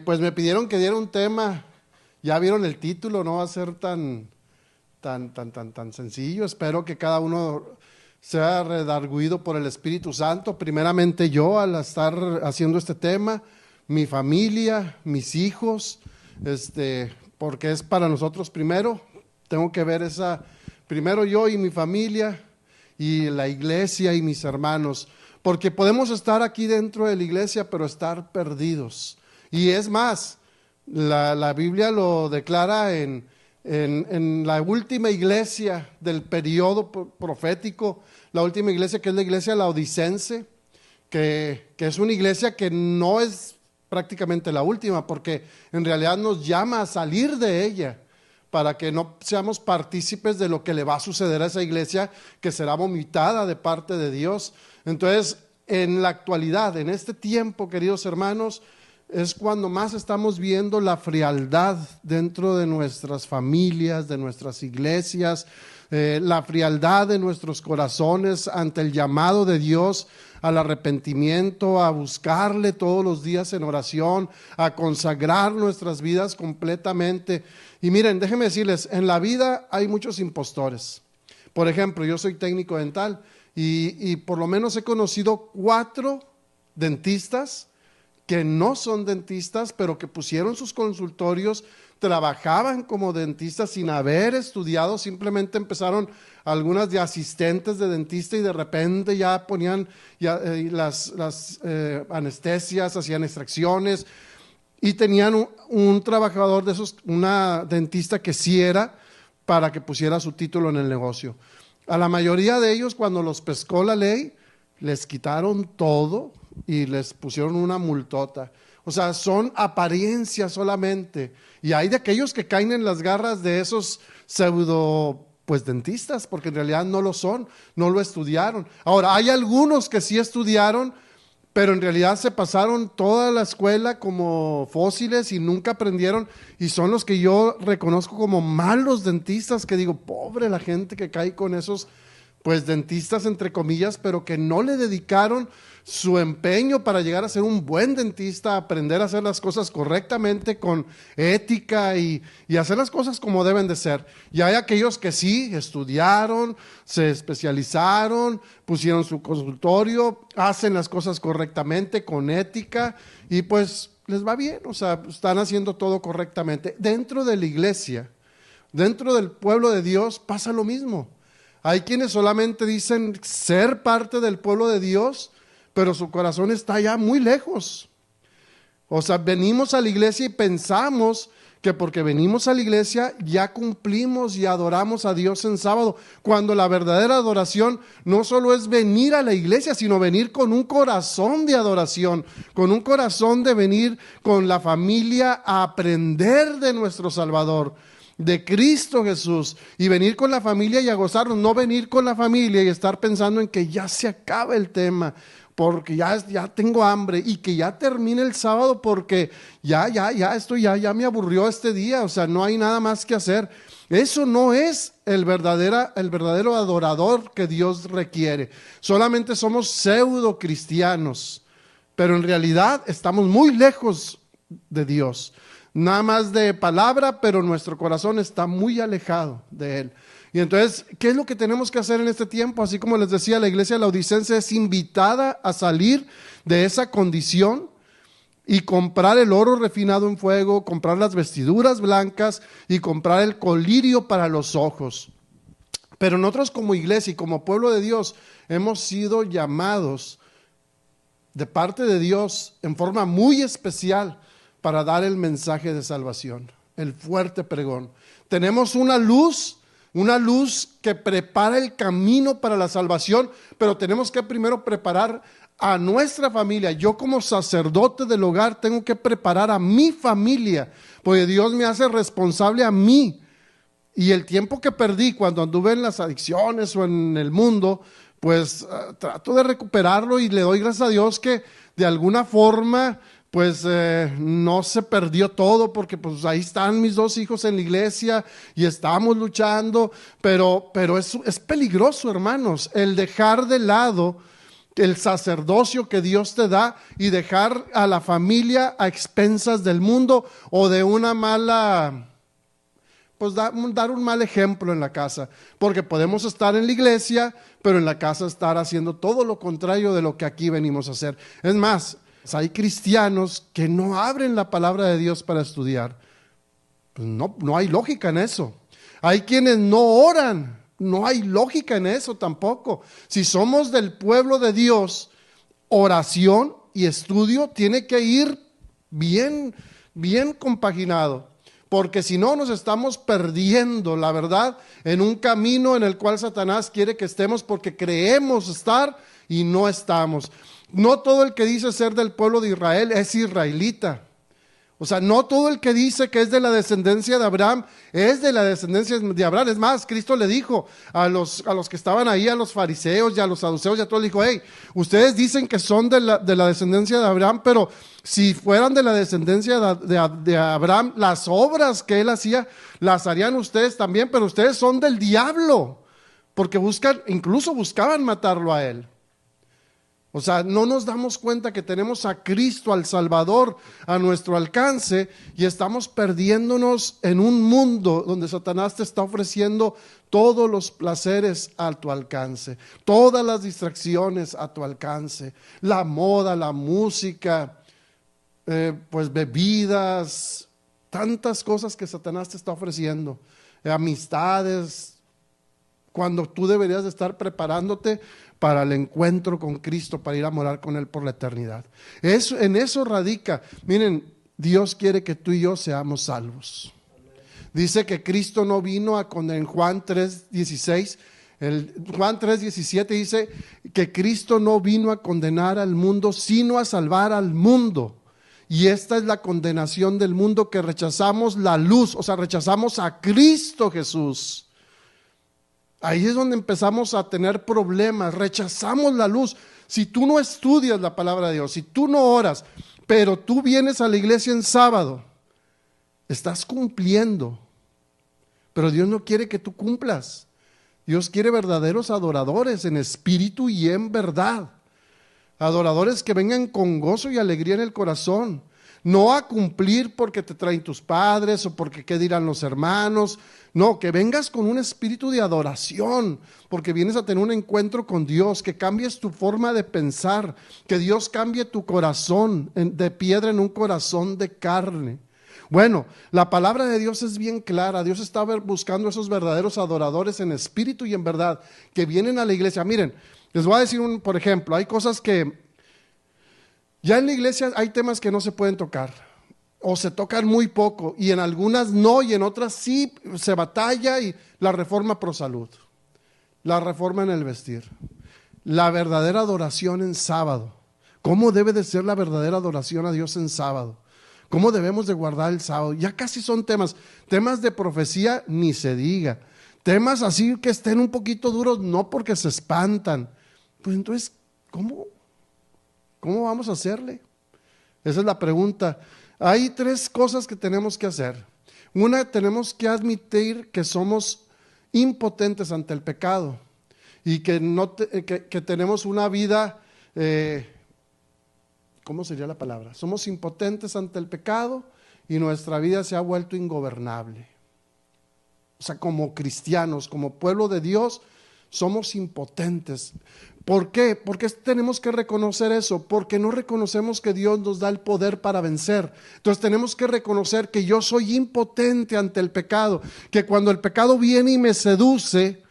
Pues me pidieron que diera un tema. Ya vieron el título, no va a ser tan sencillo. Espero que cada uno sea redarguido por el Espíritu Santo. Primeramente yo, al estar haciendo este tema, mi familia, mis hijos, porque es para nosotros primero. Tengo que ver primero yo y mi familia y la iglesia y mis hermanos, porque podemos estar aquí dentro de la iglesia, pero estar perdidos. Y es más, la Biblia lo declara en la última iglesia del periodo profético, la última iglesia, que es la iglesia laodicense, que es una iglesia que no es prácticamente la última, porque en realidad nos llama a salir de ella, para que no seamos partícipes de lo que le va a suceder a esa iglesia, que será vomitada de parte de Dios. Entonces, en la actualidad, en este tiempo, queridos hermanos, es cuando más estamos viendo la frialdad dentro de nuestras familias, de nuestras iglesias, la frialdad de nuestros corazones ante el llamado de Dios al arrepentimiento, a buscarle todos los días en oración, a consagrar nuestras vidas completamente. Y miren, déjenme decirles, en la vida hay muchos impostores. Por ejemplo, yo soy técnico dental y por lo menos he conocido 4 dentistas que no son dentistas, pero que pusieron sus consultorios, trabajaban como dentistas sin haber estudiado, simplemente empezaron algunas de asistentes de dentista y de repente ya ponían las anestesias, hacían extracciones y tenían un trabajador de esos, una dentista que sí era, para que pusiera su título en el negocio. A la mayoría de ellos, cuando los pescó la ley, les quitaron todo y les pusieron una multota. O sea, son apariencias solamente. Y hay de aquellos que caen en las garras de esos pseudo dentistas, porque en realidad no lo son, no lo estudiaron. Ahora, hay algunos que sí estudiaron, pero en realidad se pasaron toda la escuela como fósiles y nunca aprendieron, y son los que yo reconozco como malos dentistas, que digo, pobre la gente que cae con esos dentistas entre comillas, pero que no le dedicaron su empeño para llegar a ser un buen dentista, aprender a hacer las cosas correctamente con ética y hacer las cosas como deben de ser. Y hay aquellos que sí estudiaron, se especializaron, pusieron su consultorio, hacen las cosas correctamente con ética y pues les va bien, o sea, están haciendo todo correctamente. Dentro de la iglesia, dentro del pueblo de Dios pasa lo mismo. Hay quienes solamente dicen ser parte del pueblo de Dios, pero su corazón está ya muy lejos. O sea, venimos a la iglesia y pensamos que porque venimos a la iglesia ya cumplimos y adoramos a Dios en sábado, cuando la verdadera adoración no solo es venir a la iglesia, sino venir con un corazón de adoración, con un corazón de venir con la familia a aprender de nuestro Salvador, de Cristo Jesús, y venir con la familia y a gozarnos, no venir con la familia y estar pensando en que ya se acaba el tema, porque ya tengo hambre, y que ya termine el sábado porque ya me aburrió este día, o sea, no hay nada más que hacer. Eso no es el verdadero adorador que Dios requiere. Solamente somos pseudo cristianos, pero en realidad estamos muy lejos de Dios. Nada más de palabra, pero nuestro corazón está muy alejado de Él. Y entonces, ¿qué es lo que tenemos que hacer en este tiempo? Así como les decía, la iglesia laodicense es invitada a salir de esa condición y comprar el oro refinado en fuego, comprar las vestiduras blancas y comprar el colirio para los ojos. Pero nosotros como iglesia y como pueblo de Dios hemos sido llamados de parte de Dios en forma muy especial para dar el mensaje de salvación, el fuerte pregón. Tenemos una luz que prepara el camino para la salvación, pero tenemos que primero preparar a nuestra familia. Yo como sacerdote del hogar tengo que preparar a mi familia, porque Dios me hace responsable a mí. Y el tiempo que perdí cuando anduve en las adicciones o en el mundo, pues trato de recuperarlo y le doy gracias a Dios que de alguna forma no se perdió todo, porque pues ahí están mis 2 hijos en la iglesia y estamos luchando, pero es peligroso, hermanos, el dejar de lado el sacerdocio que Dios te da y dejar a la familia a expensas del mundo o de una mala, pues dar un mal ejemplo en la casa, porque podemos estar en la iglesia, pero en la casa estar haciendo todo lo contrario de lo que aquí venimos a hacer. Es más, hay cristianos que no abren la palabra de Dios para estudiar. Pues no hay lógica en eso. Hay quienes no oran, no hay lógica en eso tampoco. Si somos del pueblo de Dios, oración y estudio tiene que ir bien compaginado. Porque si no nos estamos perdiendo, la verdad, en un camino en el cual Satanás quiere que estemos porque creemos estar y no estamos. No todo el que dice ser del pueblo de Israel es israelita. O sea, no todo el que dice que es de la descendencia de Abraham es de la descendencia de Abraham. Es más, Cristo le dijo a los que estaban ahí, a los fariseos y a los saduceos y a todos, le dijo: hey, ustedes dicen que son de la descendencia de Abraham, pero si fueran de la descendencia de Abraham, las obras que él hacía las harían ustedes también, pero ustedes son del diablo, porque incluso buscaban matarlo a él. O sea, no nos damos cuenta que tenemos a Cristo, al Salvador, a nuestro alcance, y estamos perdiéndonos en un mundo donde Satanás te está ofreciendo todos los placeres a tu alcance, todas las distracciones a tu alcance, la moda, la música, pues bebidas, tantas cosas que Satanás te está ofreciendo, amistades, cuando tú deberías de estar preparándote para el encuentro con Cristo, para ir a morar con Él por la eternidad. En eso radica. Miren, Dios quiere que tú y yo seamos salvos. Dice que Cristo no vino a condenar. En Juan 3:16, Juan 3:17 dice que Cristo no vino a condenar al mundo, sino a salvar al mundo. Y esta es la condenación del mundo, que rechazamos la luz, o sea, rechazamos a Cristo Jesús. Ahí es donde empezamos a tener problemas, rechazamos la luz. Si tú no estudias la palabra de Dios, si tú no oras, pero tú vienes a la iglesia en sábado, estás cumpliendo. Pero Dios no quiere que tú cumplas. Dios quiere verdaderos adoradores en espíritu y en verdad. Adoradores que vengan con gozo y alegría en el corazón. No a cumplir porque te traen tus padres o porque qué dirán los hermanos. No, que vengas con un espíritu de adoración, porque vienes a tener un encuentro con Dios, que cambies tu forma de pensar, que Dios cambie tu corazón de piedra en un corazón de carne. Bueno, la palabra de Dios es bien clara. Dios está buscando esos verdaderos adoradores en espíritu y en verdad, que vienen a la iglesia. Miren, les voy a decir por ejemplo, hay cosas que ya en la iglesia hay temas que no se pueden tocar, o se tocan muy poco, y en algunas no, y en otras sí se batalla. Y la reforma pro salud, la reforma en el vestir, la verdadera adoración en sábado. ¿Cómo debe de ser la verdadera adoración a Dios en sábado? ¿Cómo debemos de guardar el sábado? Ya casi son temas de profecía, ni se diga. Temas así que estén un poquito duros, no, porque se espantan. Pues entonces, ¿cómo vamos a hacerle? Esa es la pregunta. Hay tres cosas que tenemos que hacer. Una, tenemos que admitir que somos impotentes ante el pecado y que tenemos una vida, ¿cómo sería la palabra? Somos impotentes ante el pecado y nuestra vida se ha vuelto ingobernable. O sea, como cristianos, como pueblo de Dios, somos impotentes. ¿Por qué? Porque tenemos que reconocer eso, porque no reconocemos que Dios nos da el poder para vencer. Entonces tenemos que reconocer que yo soy impotente ante el pecado, que cuando el pecado viene y me seduce,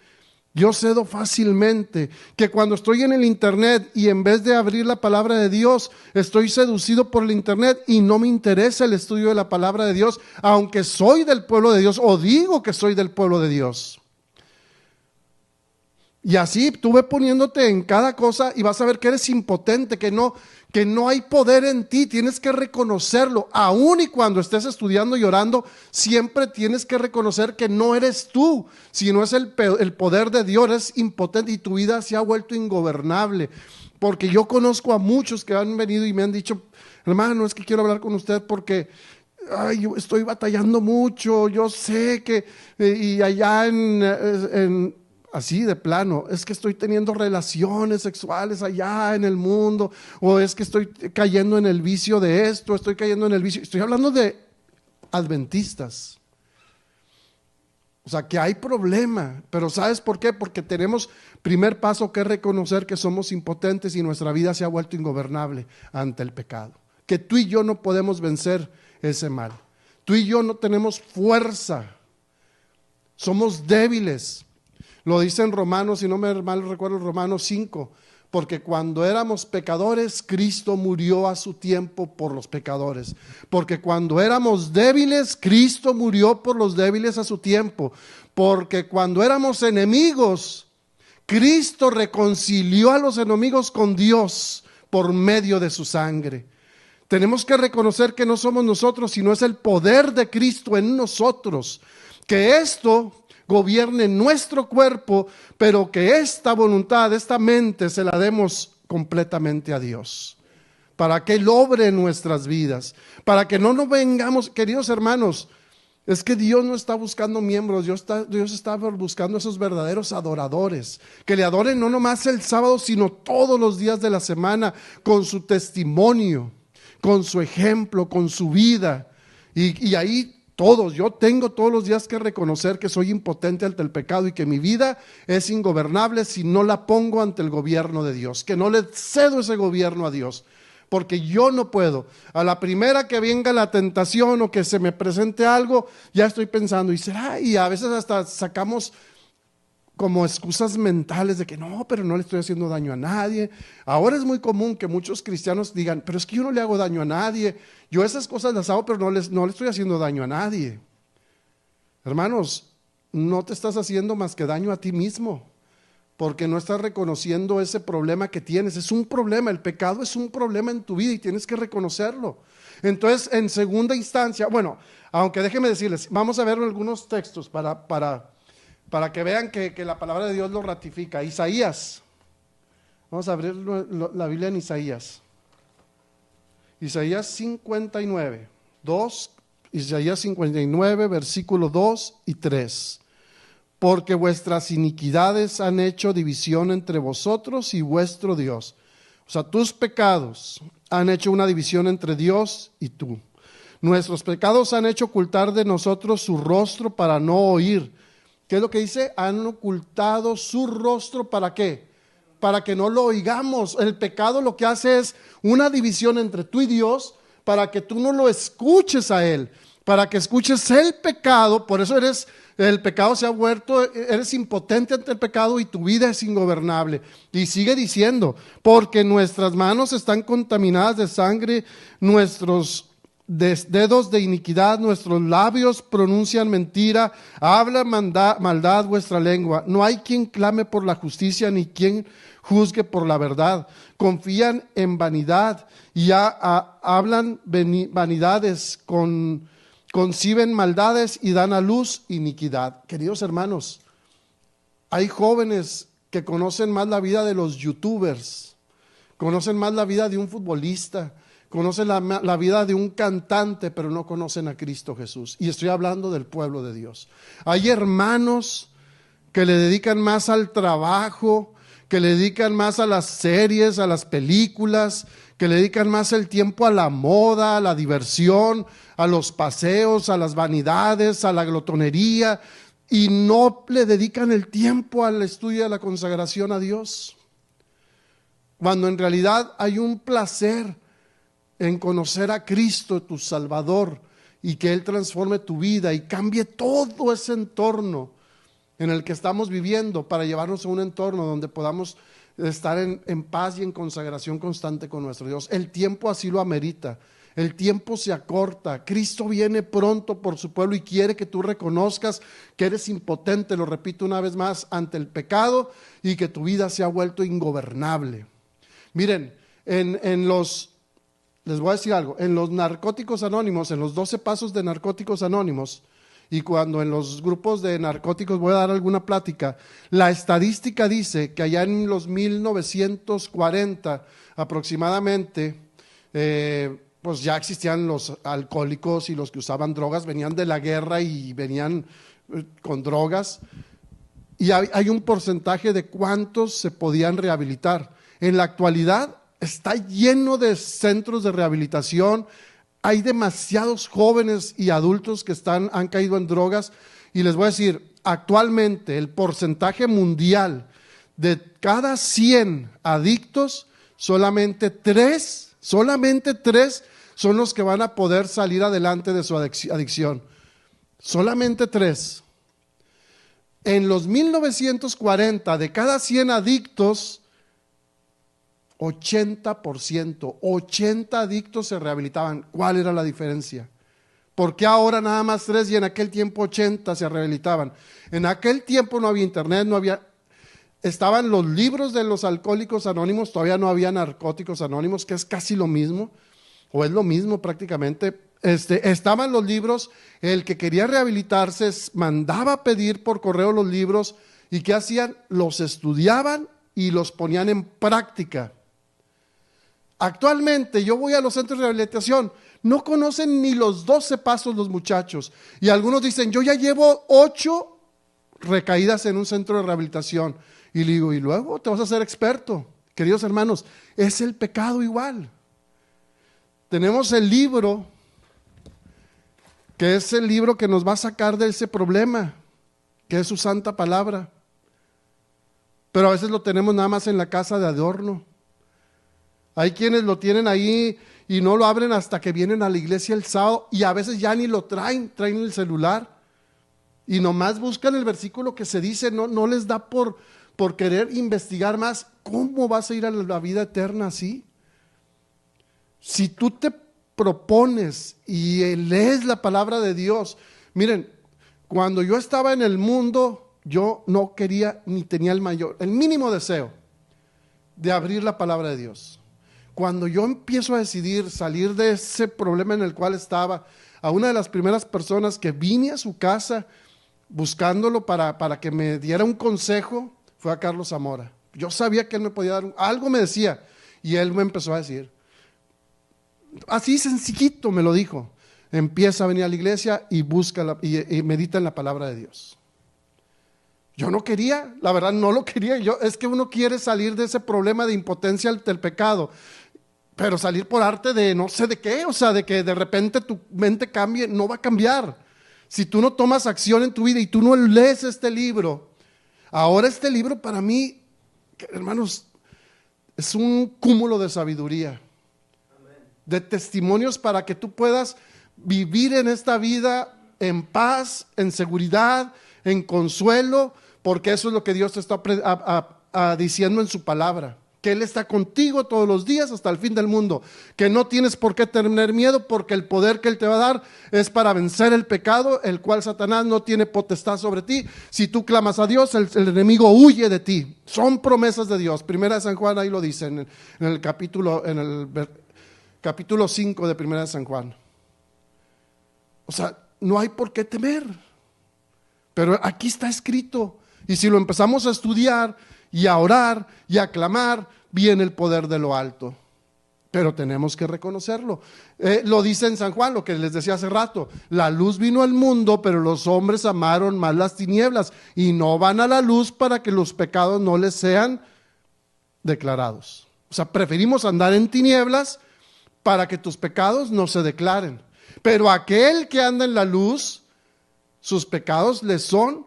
yo cedo fácilmente, que cuando estoy en el internet y en vez de abrir la palabra de Dios, estoy seducido por el internet y no me interesa el estudio de la palabra de Dios, aunque soy del pueblo de Dios o digo que soy del pueblo de Dios. Y así tú ve poniéndote en cada cosa y vas a ver que eres impotente, que no hay poder en ti. Tienes que reconocerlo. Aún y cuando estés estudiando y orando, siempre tienes que reconocer que no eres tú, sino es el poder de Dios. Eres impotente y tu vida se ha vuelto ingobernable. Porque yo conozco a muchos que han venido y me han dicho: hermano, es que quiero hablar con usted porque yo estoy batallando mucho. Yo sé que y allá así de plano, es que estoy teniendo relaciones sexuales allá en el mundo, o es que estoy cayendo en el vicio de esto, estoy cayendo en el vicio. Estoy hablando de adventistas. O sea, que hay problema, pero ¿sabes por qué? Porque tenemos primer paso que reconocer que somos impotentes y nuestra vida se ha vuelto ingobernable ante el pecado. Que tú y yo no podemos vencer ese mal. Tú y yo no tenemos fuerza. Somos débiles. Lo dice en Romanos, si no me mal recuerdo, Romanos 5. Porque cuando éramos pecadores, Cristo murió a su tiempo por los pecadores. Porque cuando éramos débiles, Cristo murió por los débiles a su tiempo. Porque cuando éramos enemigos, Cristo reconcilió a los enemigos con Dios por medio de su sangre. Tenemos que reconocer que no somos nosotros, sino es el poder de Cristo en nosotros. Que esto gobierne nuestro cuerpo, pero que esta voluntad, esta mente se la demos completamente a Dios, para que Él obre en nuestras vidas, para que no nos vengamos, queridos hermanos, es que Dios no está buscando miembros, Dios está buscando esos verdaderos adoradores, que le adoren no nomás el sábado, sino todos los días de la semana, con su testimonio, con su ejemplo, con su vida, y ahí yo tengo todos los días que reconocer que soy impotente ante el pecado y que mi vida es ingobernable si no la pongo ante el gobierno de Dios, que no le cedo ese gobierno a Dios, porque yo no puedo. A la primera que venga la tentación o que se me presente algo, ya estoy pensando, ¿y será? Y a veces hasta sacamos como excusas mentales de que no, pero no le estoy haciendo daño a nadie. Ahora es muy común que muchos cristianos digan, pero es que yo no le hago daño a nadie. Yo esas cosas las hago, pero no le estoy haciendo daño a nadie. Hermanos, no te estás haciendo más que daño a ti mismo, porque no estás reconociendo ese problema que tienes. Es un problema, el pecado es un problema en tu vida y tienes que reconocerlo. Entonces, en segunda instancia, bueno, aunque déjenme decirles, vamos a ver algunos textos para que vean que la palabra de Dios lo ratifica. Isaías, vamos a abrir la Biblia en Isaías. Isaías 59, Isaías 59, versículo 2 y 3. Porque vuestras iniquidades han hecho división entre vosotros y vuestro Dios. O sea, tus pecados han hecho una división entre Dios y tú. Nuestros pecados han hecho ocultar de nosotros su rostro para no oír. ¿Qué es lo que dice? Han ocultado su rostro, ¿para qué? Para que no lo oigamos. El pecado lo que hace es una división entre tú y Dios, para que tú no lo escuches a Él, para que escuches el pecado. Por eso el pecado se ha vuelto, eres impotente ante el pecado y tu vida es ingobernable. Y sigue diciendo, porque nuestras manos están contaminadas de sangre, nuestros dedos de iniquidad, nuestros labios pronuncian mentira, habla maldad vuestra lengua. No hay quien clame por la justicia, ni quien juzgue por la verdad. Confían en vanidad y hablan vanidades, conciben maldades y dan a luz iniquidad. Queridos hermanos, hay jóvenes que conocen más la vida de los youtubers, conocen más la vida de un futbolista, conocen la vida de un cantante, pero no conocen a Cristo Jesús. Y estoy hablando del pueblo de Dios. Hay hermanos que le dedican más al trabajo, que le dedican más a las series, a las películas, que le dedican más el tiempo a la moda, a la diversión, a los paseos, a las vanidades, a la glotonería, y no le dedican el tiempo al estudio y a la consagración a Dios. Cuando en realidad hay un placer en conocer a Cristo, tu Salvador, y que Él transforme tu vida y cambie todo ese entorno en el que estamos viviendo para llevarnos a un entorno donde podamos estar en paz y en consagración constante con nuestro Dios. El tiempo así lo amerita, el tiempo se acorta, Cristo viene pronto por su pueblo y quiere que tú reconozcas que eres impotente, lo repito una vez más, ante el pecado y que tu vida se ha vuelto ingobernable. Miren, les voy a decir algo, en los narcóticos anónimos, en los 12 pasos de narcóticos anónimos, y cuando en los grupos de narcóticos voy a dar alguna plática, la estadística dice que allá en los 1940 aproximadamente, pues ya existían los alcohólicos y los que usaban drogas, venían de la guerra y venían con drogas, y hay un porcentaje de cuántos se podían rehabilitar. En la actualidad está lleno de centros de rehabilitación, hay demasiados jóvenes y adultos que han caído en drogas, y les voy a decir, actualmente el porcentaje mundial de cada 100 adictos, solamente 3 son los que van a poder salir adelante de su adicción. Solamente 3. En los 1940, de cada 100 adictos, 80 adictos se rehabilitaban. ¿Cuál era la diferencia? ¿Por qué ahora nada más 3 y en aquel tiempo 80 se rehabilitaban? En aquel tiempo no había internet, estaban los libros de los alcohólicos anónimos, todavía no había narcóticos anónimos, que es casi lo mismo, o es lo mismo prácticamente. Estaban los libros, el que quería rehabilitarse mandaba a pedir por correo los libros, y ¿qué hacían? Los estudiaban y los ponían en práctica. Actualmente yo voy a los centros de rehabilitación, no conocen ni los 12 pasos los muchachos, y algunos dicen, yo ya llevo 8 recaídas en un centro de rehabilitación, y le digo, y luego te vas a hacer experto. Queridos hermanos, es el pecado igual. Tenemos el libro, que es el libro que nos va a sacar de ese problema, que es su santa palabra, pero a veces lo tenemos nada más en la casa de adorno. Hay quienes lo tienen ahí y no lo abren hasta que vienen a la iglesia el sábado, y a veces ya ni lo traen el celular y nomás buscan el versículo que se dice, no les da por querer investigar más. ¿Cómo vas a ir a la vida eterna así? Si tú te propones y lees la palabra de Dios, miren, cuando yo estaba en el mundo, yo no quería ni tenía el mínimo deseo de abrir la palabra de Dios. Cuando yo empiezo a decidir salir de ese problema en el cual estaba, a una de las primeras personas que vine a su casa buscándolo para que me diera un consejo, fue a Carlos Zamora. Yo sabía que él me podía dar algo, me decía, y él me empezó a decir, así sencillito me lo dijo, empieza a venir a la iglesia y busca y medita en la palabra de Dios. Yo no quería, la verdad no lo quería. Es que uno quiere salir de ese problema de impotencia del pecado, pero salir por arte de no sé de qué, o sea, de que de repente tu mente cambie, no va a cambiar. Si tú no tomas acción en tu vida y tú no lees este libro, ahora este libro para mí, hermanos, es un cúmulo de sabiduría, de testimonios para que tú puedas vivir en esta vida en paz, en seguridad, en consuelo, porque eso es lo que Dios te está diciendo en su palabra, que Él está contigo todos los días hasta el fin del mundo, que no tienes por qué tener miedo, porque el poder que Él te va a dar es para vencer el pecado, el cual Satanás no tiene potestad sobre ti. Si tú clamas a Dios, el enemigo huye de ti. Son promesas de Dios. Primera de San Juan ahí lo dice en el capítulo 5 de Primera de San Juan. O sea, no hay por qué temer, pero aquí está escrito, y si lo empezamos a estudiar y a orar y a clamar, viene el poder de lo alto, pero tenemos que reconocerlo. Lo dice en San Juan, lo que les decía hace rato, la luz vino al mundo, pero los hombres amaron más las tinieblas, y no van a la luz para que los pecados no les sean declarados. O sea, preferimos andar en tinieblas para que tus pecados no se declaren. Pero aquel que anda en la luz, sus pecados le son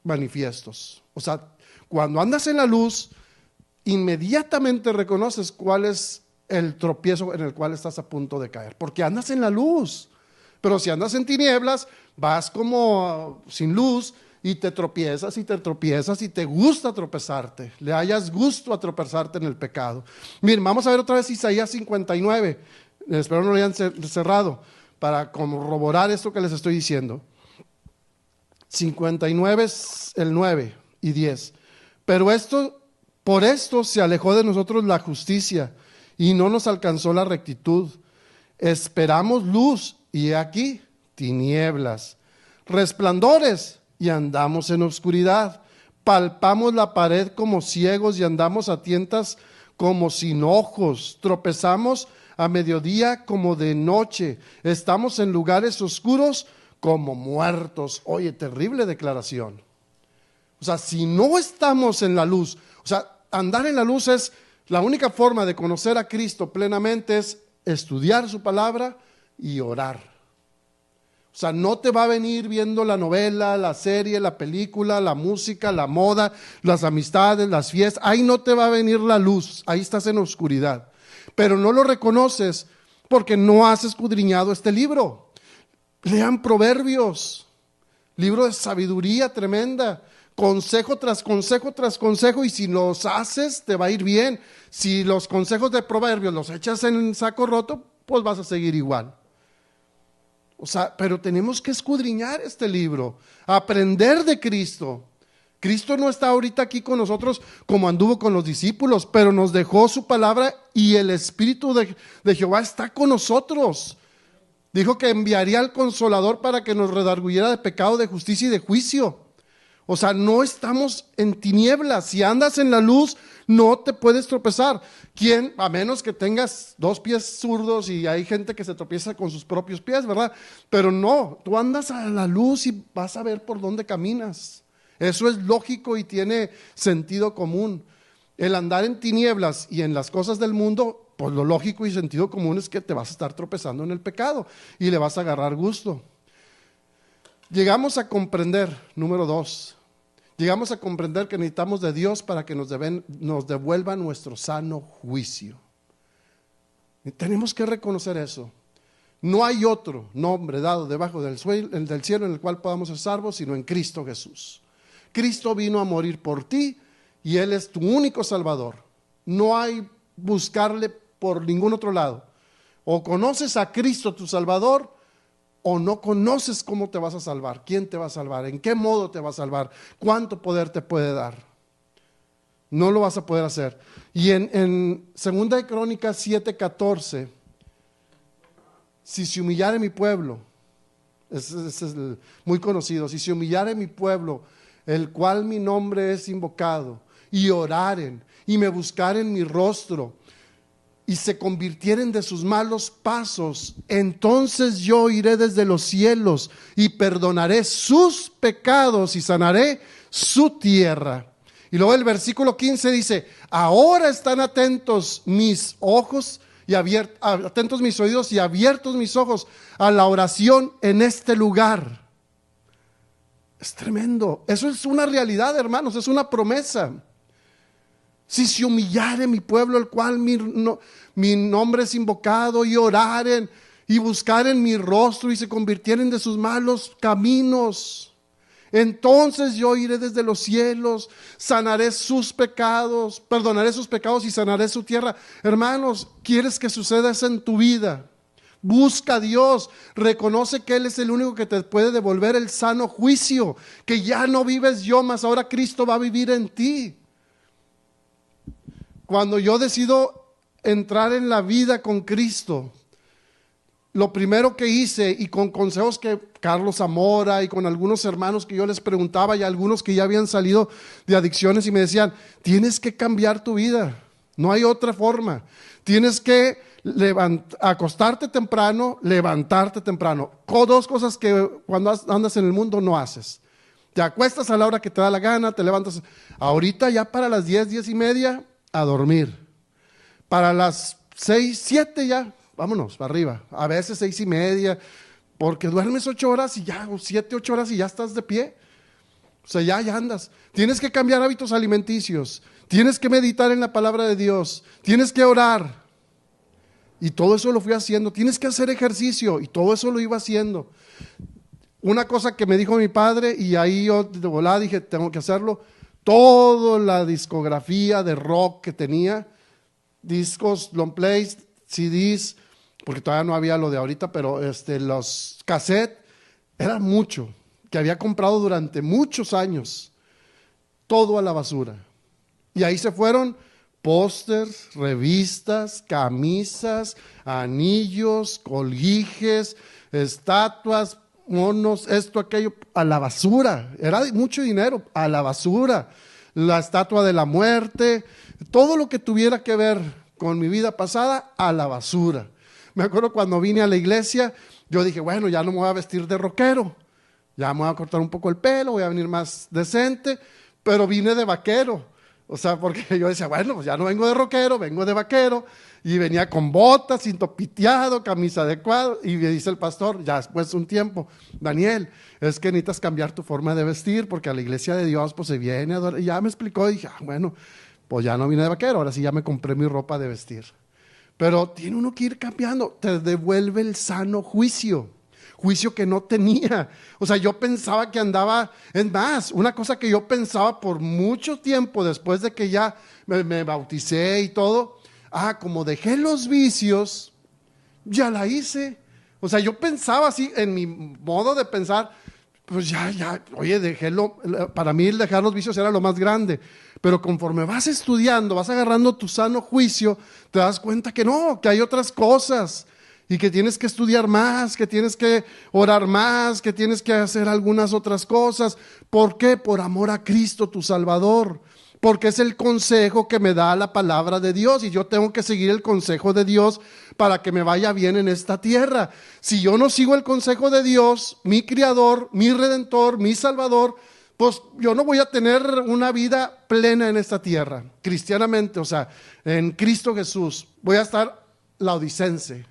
manifiestos. O sea, cuando andas en la luz, inmediatamente reconoces cuál es el tropiezo en el cual estás a punto de caer, porque andas en la luz. Pero si andas en tinieblas, vas como sin luz y te tropiezas y te tropiezas y te gusta tropezarte, le hayas gusto a tropezarte en el pecado. Miren, vamos a ver otra vez Isaías 59, espero no lo hayan cerrado, para corroborar esto que les estoy diciendo. 59, el 9 y 10. Pero por esto se alejó de nosotros la justicia y no nos alcanzó la rectitud. Esperamos luz y he aquí tinieblas, resplandores y andamos en oscuridad. Palpamos la pared como ciegos y andamos a tientas como sin ojos. Tropezamos a mediodía como de noche. Estamos en lugares oscuros como muertos. Oye, terrible declaración. O O sea, si no estamos en la luz, o sea, andar en la luz es la única forma de conocer a Cristo plenamente, es estudiar su palabra y orar. O sea, no te va a venir viendo la novela, la serie, la película, la música, la moda, las amistades, las fiestas. Ahí no te va a venir la luz, ahí estás en oscuridad. Pero no lo reconoces porque no has escudriñado este libro. Lean Proverbios, libro de sabiduría tremenda, consejo tras consejo tras consejo, y si los haces te va a ir bien. Si los consejos de Proverbios los echas en saco roto, pues vas a seguir igual. O sea, pero tenemos que escudriñar este libro, aprender de Cristo. Cristo no está ahorita aquí con nosotros como anduvo con los discípulos, pero nos dejó su palabra y el Espíritu de Jehová está con nosotros. Dijo que enviaría al Consolador para que nos redarguyera de pecado, de justicia y de juicio. O sea, no estamos en tinieblas. Si andas en la luz, no te puedes tropezar. ¿Quién? A menos que tengas dos pies zurdos, y hay gente que se tropieza con sus propios pies, ¿verdad? Pero no, tú andas a la luz y vas a ver por dónde caminas. Eso es lógico y tiene sentido común. El andar en tinieblas y en las cosas del mundo, pues lo lógico y sentido común es que te vas a estar tropezando en el pecado y le vas a agarrar gusto. Llegamos a comprender, número 2, llegamos a comprender que necesitamos de Dios para que nos devuelva nuestro sano juicio. Y tenemos que reconocer eso. No hay otro nombre dado debajo del cielo en el cual podamos ser salvos, sino en Cristo Jesús. Cristo vino a morir por ti y Él es tu único Salvador. No hay buscarle por ningún otro lado. O conoces a Cristo tu Salvador, o no conoces cómo te vas a salvar, quién te va a salvar, en qué modo te va a salvar, cuánto poder te puede dar. No lo vas a poder hacer. Y en 2 de Crónicas 7:14, si se humillare mi pueblo, ese es muy conocido, si se humillare mi pueblo, el cual mi nombre es invocado, y oraren, y me buscaren mi rostro, y se convirtieren de sus malos pasos, entonces yo iré desde los cielos y perdonaré sus pecados y sanaré su tierra. Y luego el versículo 15 dice: ahora están atentos mis ojos y atentos mis oídos y abiertos mis ojos a la oración en este lugar. Es tremendo. Eso es una realidad, hermanos, es una promesa. Si se humillare mi pueblo, el cual mi nombre es invocado, y oraren y buscaren mi rostro y se convirtieren de sus malos caminos, entonces yo iré desde los cielos, sanaré sus pecados, perdonaré sus pecados y sanaré su tierra. Hermanos, ¿quieres que suceda eso en tu vida? Busca a Dios, reconoce que Él es el único que te puede devolver el sano juicio, que ya no vives yo, mas ahora Cristo va a vivir en ti. Cuando yo decido entrar en la vida con Cristo, lo primero que hice, y con consejos que Carlos Zamora y con algunos hermanos que yo les preguntaba, y algunos que ya habían salido de adicciones y me decían: tienes que cambiar tu vida, no hay otra forma, tienes que acostarte temprano, levantarte temprano. Dos cosas que cuando andas en el mundo no haces. Te acuestas a la hora que te da la gana, te levantas ahorita ya para las 10, 10:30 a dormir. Para las 6, 7 ya, vámonos para arriba. A veces 6:30, porque duermes 8 horas y ya, 7, 8 horas y ya estás de pie. O sea, ya andas. Tienes que cambiar hábitos alimenticios. Tienes que meditar en la palabra de Dios. Tienes que orar. Y todo eso lo fui haciendo. Tienes que hacer ejercicio. Y todo eso lo iba haciendo. Una cosa que me dijo mi padre, y ahí yo de volada dije: tengo que hacerlo. Toda la discografía de rock que tenía, discos, long plays, CDs, porque todavía no había lo de ahorita, pero los cassettes, era mucho, que había comprado durante muchos años, todo a la basura. Y ahí se fueron pósters, revistas, camisas, anillos, colguijes, estatuas, monos, esto, aquello, a la basura. Era mucho dinero, a la basura. La estatua de la muerte, todo lo que tuviera que ver con mi vida pasada, a la basura. Me acuerdo cuando vine a la iglesia, yo dije: bueno, ya no me voy a vestir de rockero, ya me voy a cortar un poco el pelo, voy a venir más decente. pero vine de vaquero. O sea, porque yo decía, bueno, pues ya no vengo de rockero, vengo de vaquero. Y venía con botas, cinto piteado, camisa de cuadro. Y me dice el pastor, ya después de un tiempo, Daniel, es que necesitas cambiar tu forma de vestir, porque a la iglesia de Dios pues se viene a adorar. Y ya me explicó y dije, bueno, pues ya no vine de vaquero, ahora sí ya me compré mi ropa de vestir. Pero tiene uno que ir cambiando, te devuelve el sano juicio que no tenía. O sea, yo pensaba que andaba, es más, una cosa que yo pensaba por mucho tiempo después de que ya me bauticé y todo, como dejé los vicios, ya la hice. O sea, yo pensaba así, en mi modo de pensar, pues ya, oye, para mí el dejar los vicios era lo más grande. Pero conforme vas estudiando, vas agarrando tu sano juicio, te das cuenta que no, que hay otras cosas. Y que tienes que estudiar más, que tienes que orar más, que tienes que hacer algunas otras cosas. ¿Por qué? Por amor a Cristo, tu Salvador. Porque es el consejo que me da la palabra de Dios y yo tengo que seguir el consejo de Dios para que me vaya bien en esta tierra. Si yo no sigo el consejo de Dios, mi Criador, mi Redentor, mi Salvador, pues yo no voy a tener una vida plena en esta tierra, cristianamente, o sea, en Cristo Jesús. Voy a estar laodicense.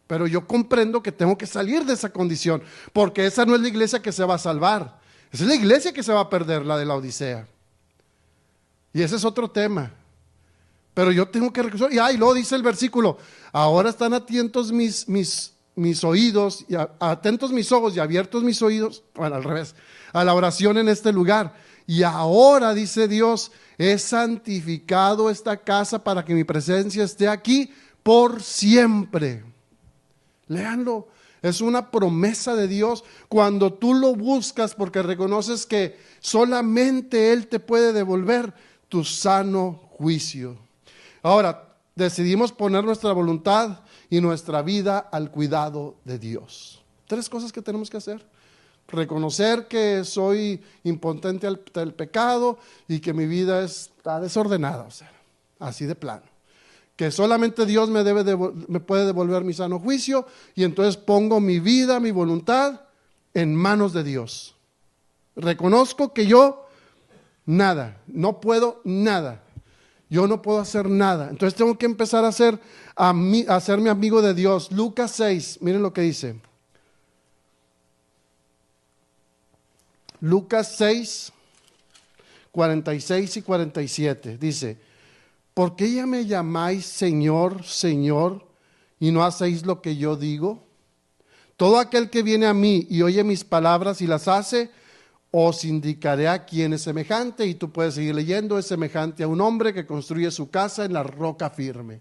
Pero yo comprendo que tengo que salir de esa condición, porque esa no es la iglesia que se va a salvar, esa es la iglesia que se va a perder, la de la Odisea. Y ese es otro tema. Pero yo tengo que reconocer, y luego dice el versículo, ahora están atentos mis oídos, atentos mis ojos y abiertos mis oídos, bueno, al revés, a la oración en este lugar. Y ahora, dice Dios, he santificado esta casa para que mi presencia esté aquí por siempre. Léanlo, es una promesa de Dios cuando tú lo buscas porque reconoces que solamente Él te puede devolver tu sano juicio. Ahora, decidimos poner nuestra voluntad y nuestra vida al cuidado de Dios. 3 cosas que tenemos que hacer: reconocer que soy impotente al pecado y que mi vida está desordenada, o sea, así de plano. Que solamente Dios me puede devolver mi sano juicio, y entonces pongo mi vida, mi voluntad en manos de Dios. Reconozco que yo nada, no puedo nada, yo no puedo hacer nada, entonces tengo que empezar a hacerme amigo de Dios. Lucas 6, miren lo que dice. Lucas 6, 46 y 47, dice: ¿por qué ya me llamáis Señor, Señor, y no hacéis lo que yo digo? Todo aquel que viene a mí y oye mis palabras y las hace, os indicaré a quién es semejante. Y tú puedes seguir leyendo: es semejante a un hombre que construye su casa en la roca firme.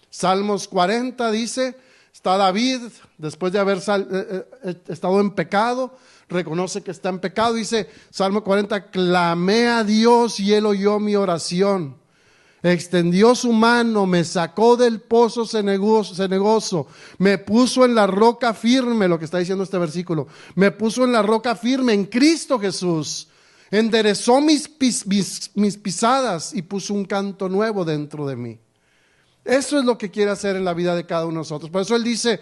Salmos 40 dice, está David, después de haber estado en pecado, reconoce que está en pecado, dice Salmo 40, clamé a Dios y Él oyó mi oración. Extendió su mano, me sacó del pozo cenagoso, me puso en la roca firme, lo que está diciendo este versículo, me puso en la roca firme, en Cristo Jesús, enderezó mis pisadas y puso un canto nuevo dentro de mí. Eso es lo que quiere hacer en la vida de cada uno de nosotros. Por eso Él dice,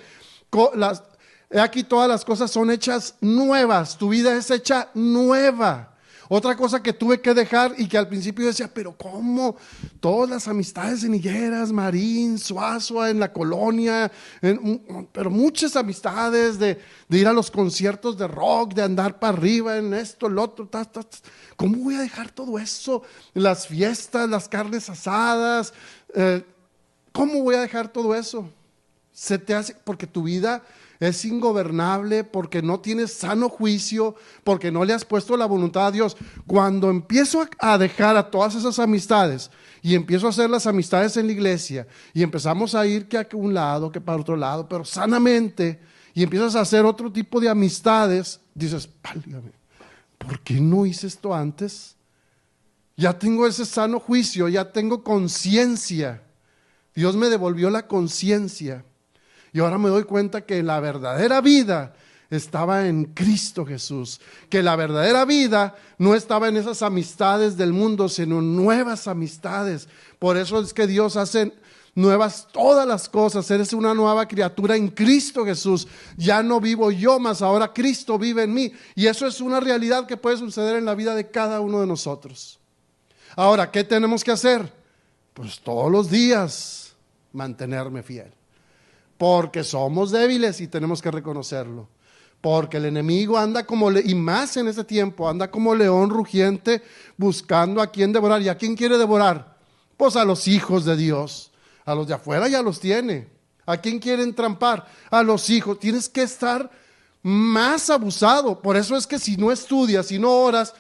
aquí todas las cosas son hechas nuevas, tu vida es hecha nueva. Otra cosa que tuve que dejar y que al principio decía, pero ¿cómo? Todas las amistades en Higueras, Marín, Suazua, en la colonia, pero muchas amistades de ir a los conciertos de rock, de andar para arriba en esto, lo otro. ¿Cómo voy a dejar todo eso? Las fiestas, las carnes asadas, ¿cómo voy a dejar todo eso? Se te hace, porque tu vida es ingobernable, porque no tienes sano juicio, porque no le has puesto la voluntad a Dios. Cuando empiezo a dejar a todas esas amistades y empiezo a hacer las amistades en la iglesia y empezamos a ir que a un lado, que para otro lado, pero sanamente, y empiezas a hacer otro tipo de amistades, dices, válgame, ¿por qué no hice esto antes? Ya tengo ese sano juicio, ya tengo conciencia. Dios me devolvió la conciencia. Y ahora me doy cuenta que la verdadera vida estaba en Cristo Jesús. Que la verdadera vida no estaba en esas amistades del mundo, sino en nuevas amistades. Por eso es que Dios hace nuevas todas las cosas, eres una nueva criatura en Cristo Jesús. Ya no vivo yo, mas ahora Cristo vive en mí. Y eso es una realidad que puede suceder en la vida de cada uno de nosotros. Ahora, ¿qué tenemos que hacer? Pues todos los días mantenerme fiel, porque somos débiles y tenemos que reconocerlo. Porque el enemigo anda como, y más en este tiempo, anda como león rugiente buscando a quién devorar. ¿Y a quién quiere devorar? Pues a los hijos de Dios. A los de afuera ya los tiene. ¿A quién quiere entrampar? A los hijos. Tienes que estar más abusado. Por eso es que si no estudias, si no oras,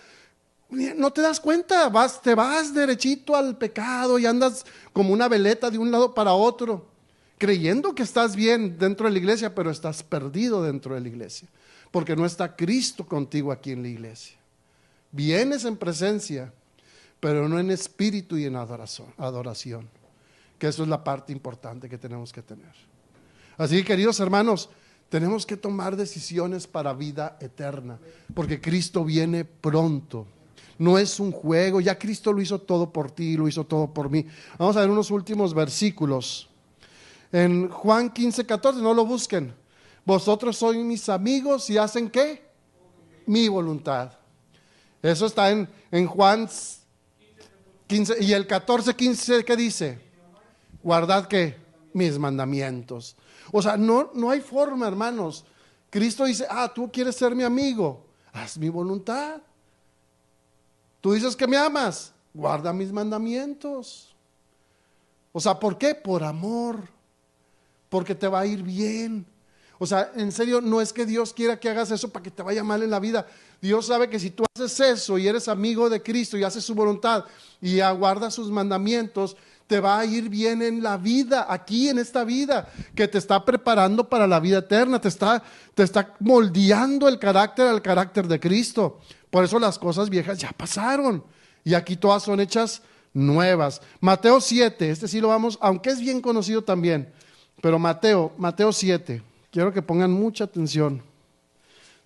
no te das cuenta. Te vas derechito al pecado y andas como una veleta de un lado para otro, creyendo que estás bien dentro de la iglesia, pero estás perdido dentro de la iglesia, porque no está Cristo contigo aquí en la iglesia. Vienes en presencia, pero no en espíritu y en adoración, que eso es la parte importante que tenemos que tener. Así que, queridos hermanos, tenemos que tomar decisiones para vida eterna, porque Cristo viene pronto. No es un juego, ya Cristo lo hizo todo por ti, lo hizo todo por mí. Vamos a ver unos últimos versículos. En Juan 15:14, no lo busquen. Vosotros sois mis amigos y hacen ¿qué? Mi voluntad. Eso está en Juan 15. Y el 14:15, ¿qué dice? Guardad ¿qué? Mis mandamientos. O sea, no hay forma, hermanos. Cristo dice, tú quieres ser mi amigo, haz mi voluntad. Tú dices que me amas, guarda mis mandamientos. O sea, ¿por qué? Por amor. Porque te va a ir bien. O sea, en serio, no es que Dios quiera que hagas eso para que te vaya mal en la vida. Dios sabe que si tú haces eso y eres amigo de Cristo y haces su voluntad y aguardas sus mandamientos, te va a ir bien en la vida, aquí en esta vida, que te está preparando para la vida eterna, te está moldeando el carácter al carácter de Cristo. Por eso las cosas viejas ya pasaron y aquí todas son hechas nuevas. Mateo 7, este sí lo vamos, aunque es bien conocido también. Pero Mateo 7, quiero que pongan mucha atención.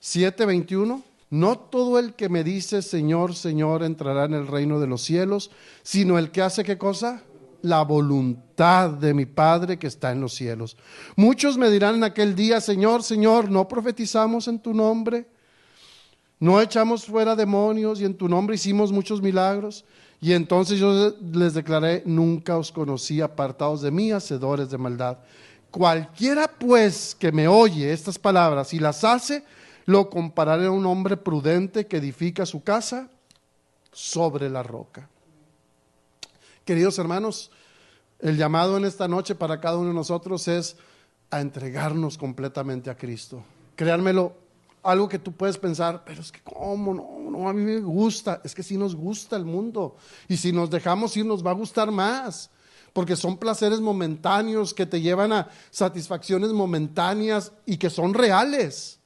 7:21, no todo el que me dice Señor, Señor entrará en el reino de los cielos, sino el que hace ¿qué cosa? La voluntad de mi Padre que está en los cielos. Muchos me dirán en aquel día, Señor, Señor, ¿no profetizamos en tu nombre? ¿No echamos fuera demonios y en tu nombre hicimos muchos milagros? Y entonces yo les declaré, nunca os conocí, apartados de mí, hacedores de maldad. Cualquiera pues que me oye estas palabras y las hace, lo compararé a un hombre prudente que edifica su casa sobre la roca. Queridos hermanos, el llamado en esta noche para cada uno de nosotros es a entregarnos completamente a Cristo. Créanmelo, algo que tú puedes pensar, pero es que ¿cómo? No, a mí me gusta. Es que sí nos gusta el mundo, y si nos dejamos ir nos va a gustar más, porque son placeres momentáneos que te llevan a satisfacciones momentáneas y que son reales.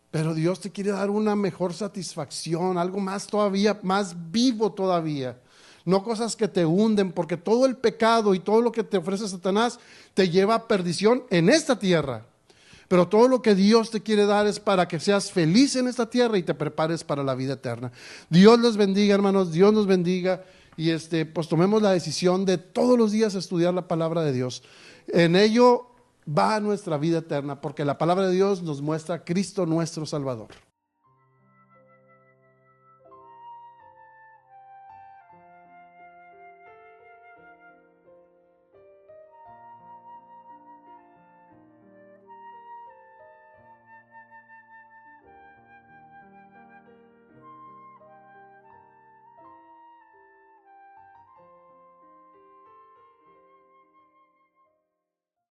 Pero Dios te quiere dar una mejor satisfacción, algo más todavía, más vivo todavía. No cosas que te hunden, porque todo el pecado y todo lo que te ofrece Satanás te lleva a perdición en esta tierra. Pero todo lo que Dios te quiere dar es para que seas feliz en esta tierra y te prepares para la vida eterna. Dios les bendiga, hermanos, Dios nos bendiga. Y pues tomemos la decisión de todos los días estudiar la palabra de Dios. En ello va nuestra vida eterna, porque la palabra de Dios nos muestra a Cristo nuestro Salvador.